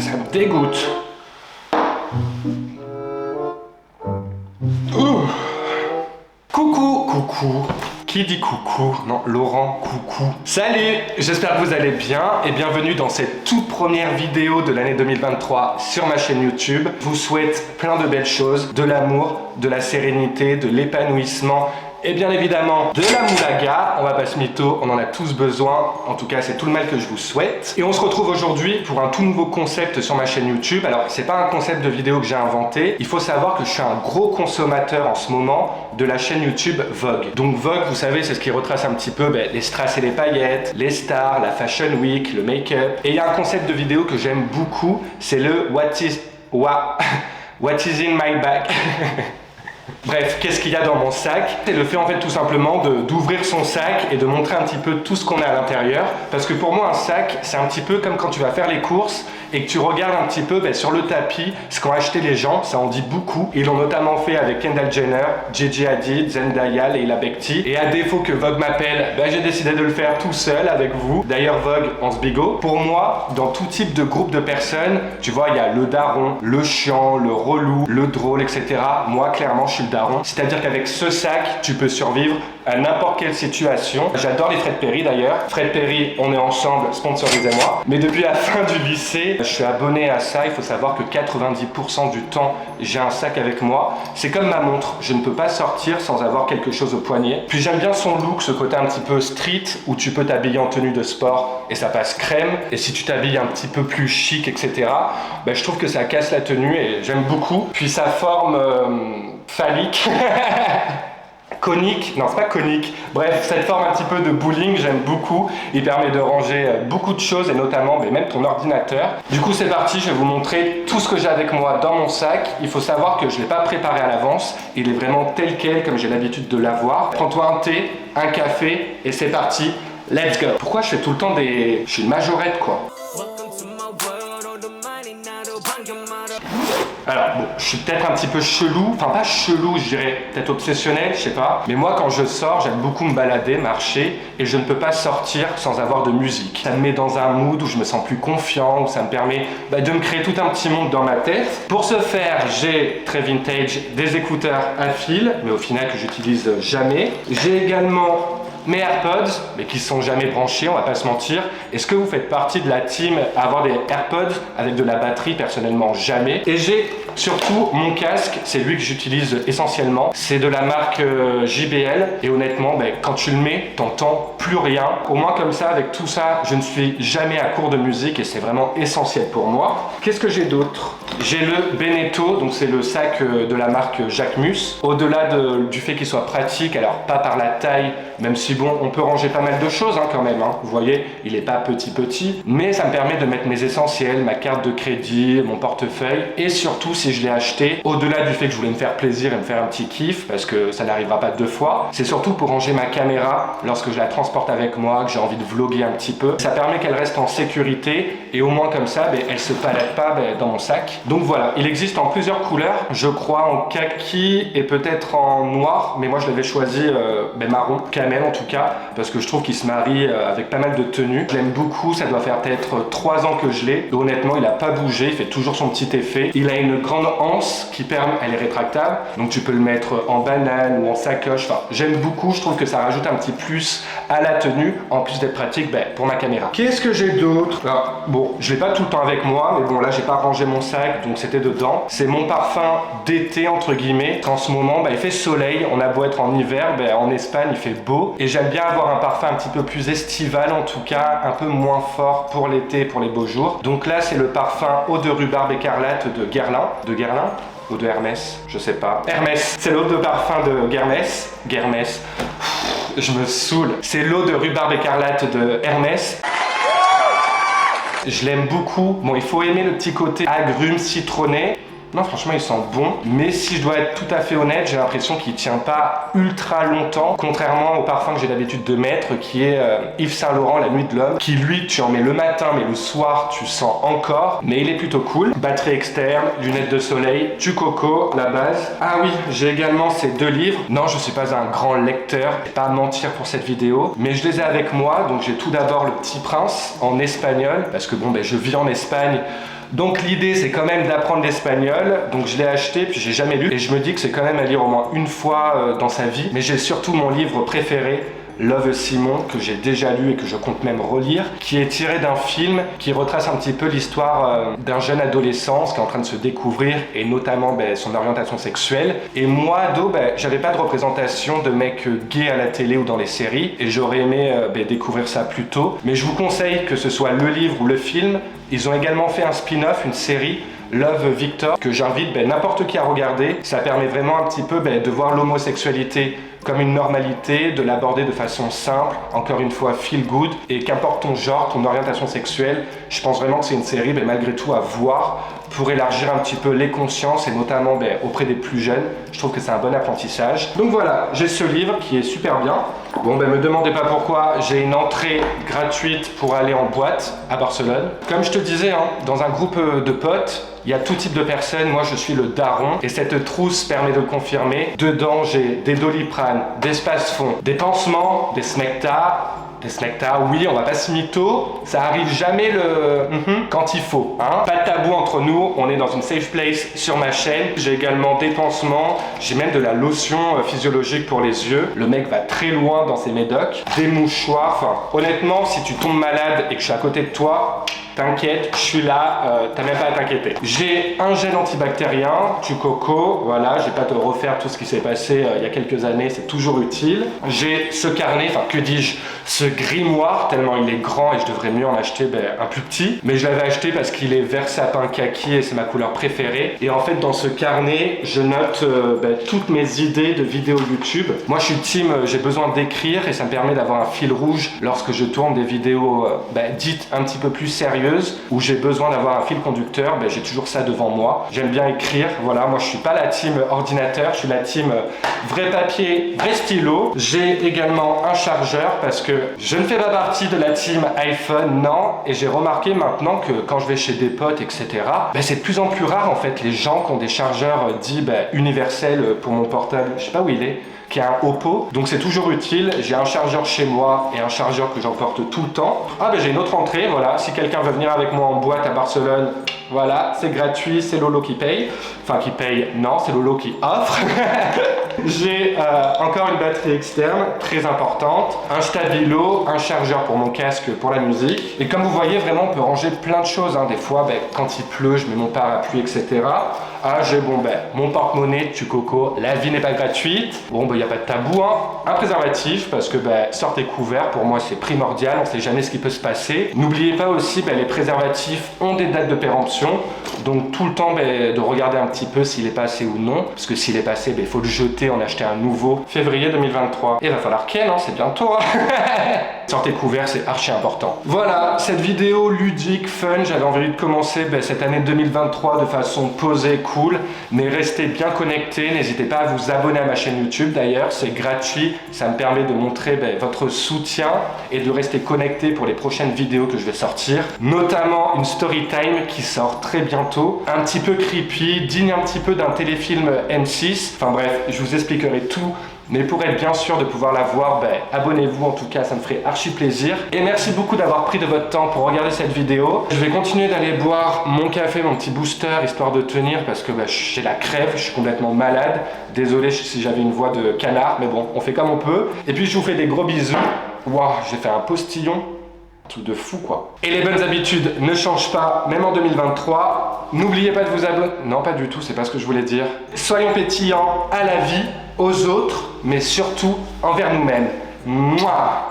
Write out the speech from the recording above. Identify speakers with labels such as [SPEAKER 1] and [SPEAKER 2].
[SPEAKER 1] Ça me dégoûte. Coucou. Qui dit coucou? Non, Laurent, coucou. Salut, j'espère que vous allez bien et bienvenue dans cette toute première vidéo de l'année 2023 sur ma chaîne YouTube. Je vous souhaite plein de belles choses, de l'amour, de la sérénité, de l'épanouissement et bien évidemment de la moulaga. On va pas se mytho, on en a tous besoin. En tout cas, c'est tout le mal que je vous souhaite. Et on se retrouve aujourd'hui pour un tout nouveau concept sur ma chaîne YouTube. Alors, c'est pas un concept de vidéo que j'ai inventé. Il faut savoir que je suis un gros consommateur en ce moment de la chaîne YouTube Vogue. Donc Vogue, vous savez, c'est ce qui retrace un petit peu les strass et les paillettes, les stars, la Fashion Week, le make-up. Et il y a un concept de vidéo que j'aime beaucoup, c'est le What is in my bag. Bref, qu'est-ce qu'il y a dans mon sac? C'est le fait en fait tout simplement d'ouvrir son sac et de montrer un petit peu tout ce qu'on a à l'intérieur. Parce que pour moi un sac, c'est un petit peu comme quand tu vas faire les courses et que tu regardes un petit peu sur le tapis ce qu'ont acheté les gens, ça en dit beaucoup. Ils l'ont notamment fait avec Kendall Jenner, Gigi Hadid, Zendaya, Leila Bekti. Et à défaut que Vogue m'appelle, j'ai décidé de le faire tout seul avec vous. D'ailleurs Vogue, on se bigot. Pour moi, dans tout type de groupe de personnes, tu vois, il y a le daron, le chiant, le relou, le drôle, etc. Moi, clairement, je suis le daron. C'est-à-dire qu'avec ce sac, tu peux survivre à n'importe quelle situation. J'adore les Fred Perry d'ailleurs. Fred Perry, on est ensemble, sponsorisez-moi. Mais depuis la fin du lycée, je suis abonné à ça. Il faut savoir que 90% du temps, j'ai un sac avec moi. C'est comme ma montre. Je ne peux pas sortir sans avoir quelque chose au poignet. Puis j'aime bien son look, ce côté un petit peu street où tu peux t'habiller en tenue de sport et ça passe crème. Et si tu t'habilles un petit peu plus chic, etc., je trouve que ça casse la tenue et j'aime beaucoup. Puis sa forme phallique. Conique, non c'est pas conique, bref cette forme un petit peu de bowling j'aime beaucoup, il permet de ranger beaucoup de choses et notamment même ton ordinateur. Du coup c'est parti, je vais vous montrer tout ce que j'ai avec moi dans mon sac. Il faut savoir que je ne l'ai pas préparé à l'avance, il est vraiment tel quel comme j'ai l'habitude de l'avoir. Prends-toi un thé, un café et c'est parti, let's go. Pourquoi je fais tout le temps des... Je suis une majorette quoi. Alors bon, je suis peut-être un petit peu chelou, enfin pas chelou, je dirais peut-être obsessionnel, je sais pas. Mais moi quand je sors, j'aime beaucoup me balader, marcher, et je ne peux pas sortir sans avoir de musique. Ça me met dans un mood où je me sens plus confiant, où ça me permet de me créer tout un petit monde dans ma tête. Pour ce faire, j'ai très vintage des écouteurs à fil, mais au final que j'utilise jamais. J'ai également mes AirPods, mais qui sont jamais branchés, on va pas se mentir. Est-ce que vous faites partie de la team à avoir des AirPods avec de la batterie? Personnellement, jamais. Et j'ai surtout mon casque, c'est lui que j'utilise essentiellement. C'est de la marque JBL. Et honnêtement, quand tu le mets, t'entends plus rien. Au moins comme ça, avec tout ça, je ne suis jamais à court de musique et c'est vraiment essentiel pour moi. Qu'est-ce que j'ai d'autre? J'ai le Beneteau, donc c'est le sac de la marque Jacquemus. Au-delà du fait qu'il soit pratique, alors pas par la taille, même si bon, on peut ranger pas mal de choses quand même. Vous voyez, il est pas petit, mais ça me permet de mettre mes essentiels, ma carte de crédit, mon portefeuille, et surtout si je l'ai acheté, au-delà du fait que je voulais me faire plaisir et me faire un petit kiff, parce que ça n'arrivera pas deux fois, c'est surtout pour ranger ma caméra lorsque je la transporte avec moi, que j'ai envie de vlogger un petit peu. Ça permet qu'elle reste en sécurité, et au moins comme ça, elle se balade pas dans mon sac. Donc voilà, il existe en plusieurs couleurs, je crois en kaki et peut-être en noir, mais moi je l'avais choisi marron, camel en tout cas, parce que je trouve qu'il se marie avec pas mal de tenues. Je l'aime beaucoup, ça doit faire peut-être 3 ans que je l'ai. Honnêtement, il a pas bougé, il fait toujours son petit effet. Il a une grande anse qui permet, elle est rétractable, donc tu peux le mettre en banane ou en sacoche. Enfin, j'aime beaucoup, je trouve que ça rajoute un petit plus à la tenue, en plus d'être pratique pour ma caméra. Qu'est-ce que j'ai d'autre? Alors, bon, je l'ai pas tout le temps avec moi, mais bon, là, j'ai pas rangé mon sac, donc c'était dedans. C'est mon parfum d'été, entre guillemets. En ce moment, il fait soleil, on a beau être en hiver, en Espagne, il fait beau. Et j'aime bien avoir un parfum un petit peu plus estival, en tout cas, un peu moins fort pour l'été, pour les beaux jours. Donc là, c'est le parfum eau de rhubarbe écarlate de Guerlain. De Guerlain ou de Hermès, je sais pas. Hermès, c'est l'eau de parfum de Guermès. Guermès, je me saoule. C'est l'eau de rhubarbe écarlate de Hermès. Je l'aime beaucoup. Bon, il faut aimer le petit côté agrumes, citronné. Non, franchement, il sent bon. Mais si je dois être tout à fait honnête, j'ai l'impression qu'il tient pas ultra longtemps. Contrairement au parfum que j'ai l'habitude de mettre, qui est Yves Saint Laurent, La Nuit de l'Homme. Qui, lui, tu en mets le matin, mais le soir, tu sens encore. Mais il est plutôt cool. Batterie externe, lunettes de soleil, du coco, la base. Ah oui, j'ai également ces 2 livres. Non, je suis pas un grand lecteur. Je vais pas mentir pour cette vidéo. Mais je les ai avec moi. Donc, j'ai tout d'abord Le Petit Prince en espagnol. Parce que bon, je vis en Espagne. Donc l'idée c'est quand même d'apprendre l'espagnol, donc je l'ai acheté puis j'ai jamais lu et je me dis que c'est quand même à lire au moins une fois dans sa vie. Mais j'ai surtout mon livre préféré, Love Simon, que j'ai déjà lu et que je compte même relire, qui est tiré d'un film qui retrace un petit peu l'histoire d'un jeune adolescent qui est en train de se découvrir et notamment son orientation sexuelle. Et moi, ado, j'avais pas de représentation de mec gay à la télé ou dans les séries et j'aurais aimé découvrir ça plus tôt. Mais je vous conseille que ce soit le livre ou le film. Ils ont également fait un spin-off, une série, Love Victor, que j'invite n'importe qui à regarder. Ça permet vraiment un petit peu de voir l'homosexualité comme une normalité, de l'aborder de façon simple, encore une fois feel good, et qu'importe ton genre, ton orientation sexuelle, je pense vraiment que c'est une série malgré tout à voir pour élargir un petit peu les consciences et notamment auprès des plus jeunes. Je trouve que c'est un bon apprentissage. Donc voilà, j'ai ce livre qui est super bien. Bon me demandez pas pourquoi, j'ai une entrée gratuite pour aller en boîte à Barcelone. Comme je te disais, dans un groupe de potes, il y a tout type de personnes, moi je suis le daron et cette trousse permet de le confirmer. Dedans j'ai des Doliprane, des Spasfon, des pansements, des Smecta. Des Smecta, oui, on va pas se mytho, ça arrive jamais quand il faut. Pas de tabou entre nous, on est dans une safe place sur ma chaîne. J'ai également des pansements, j'ai même de la lotion physiologique pour les yeux. Le mec va très loin dans ses médocs. Des mouchoirs, honnêtement, si tu tombes malade et que je suis à côté de toi, t'inquiète, je suis là, t'as même pas à t'inquiéter. J'ai un gel antibactérien, du coco, voilà, je vais pas te refaire tout ce qui s'est passé il y a quelques années, c'est toujours utile. J'ai ce carnet, que dis-je, ce grimoire, tellement il est grand et je devrais mieux en acheter un plus petit. Mais je l'avais acheté parce qu'il est vert sapin kaki et c'est ma couleur préférée. Et en fait, dans ce carnet, je note toutes mes idées de vidéos YouTube. Moi, je suis team, j'ai besoin d'écrire et ça me permet d'avoir un fil rouge lorsque je tourne des vidéos dites un petit peu plus sérieuses où j'ai besoin d'avoir un fil conducteur. J'ai toujours ça devant moi. J'aime bien écrire. Voilà, moi, je suis pas la team ordinateur, je suis la team vrai papier, vrai stylo. J'ai également un chargeur parce que je ne fais pas partie de la team iPhone, non, et j'ai remarqué maintenant que quand je vais chez des potes, etc., c'est de plus en plus rare en fait les gens qui ont des chargeurs dits universels pour mon portable, je sais pas où il est, qui a un Oppo, donc c'est toujours utile. J'ai un chargeur chez moi et un chargeur que j'emporte tout le temps. J'ai une autre entrée, voilà, si quelqu'un veut venir avec moi en boîte à Barcelone, voilà, c'est gratuit, c'est Lolo qui paye. Enfin qui paye, non, c'est Lolo qui offre. J'ai encore une batterie externe, très importante, un stabilo, un chargeur pour mon casque pour la musique. Et comme vous voyez, vraiment on peut ranger plein de choses, Des fois, quand il pleut, je mets mon parapluie, etc. J'ai mon porte-monnaie, tu coco, la vie n'est pas gratuite. Il n'y a pas de tabou, Un préservatif, parce que sortez couverts, pour moi c'est primordial, on ne sait jamais ce qui peut se passer. N'oubliez pas aussi, les préservatifs ont des dates de péremption, donc tout le temps de regarder un petit peu s'il est passé ou non, parce que s'il est passé, il faut le jeter, en acheter un nouveau. Février 2023. Et il va falloir ken, c'est bientôt. Sortez couverts, c'est archi important. Voilà, cette vidéo ludique, fun, j'avais envie de commencer cette année 2023 de façon posée, cool, mais restez bien connectés, n'hésitez pas à vous abonner à ma chaîne YouTube d'ailleurs, c'est gratuit, ça me permet de montrer votre soutien et de rester connecté pour les prochaines vidéos que je vais sortir, notamment une story time qui sort très bientôt, un petit peu creepy, digne un petit peu d'un téléfilm M6, enfin bref, je vous expliquerai tout. Mais pour être bien sûr de pouvoir la voir, abonnez-vous, en tout cas ça me ferait archi plaisir. Et merci beaucoup d'avoir pris de votre temps pour regarder cette vidéo. Je vais continuer d'aller boire mon café, mon petit booster, histoire de tenir parce que j'ai la crève, je suis complètement malade. Désolé si j'avais une voix de canard, mais bon, on fait comme on peut. Et puis je vous fais des gros bisous. Waouh, j'ai fait un postillon. Truc de fou quoi. Et les bonnes habitudes ne changent pas, même en 2023. N'oubliez pas de vous abonner. Non, pas du tout, c'est pas ce que je voulais dire. Soyons pétillants à la vie, aux autres, mais surtout envers nous-mêmes. Mouah.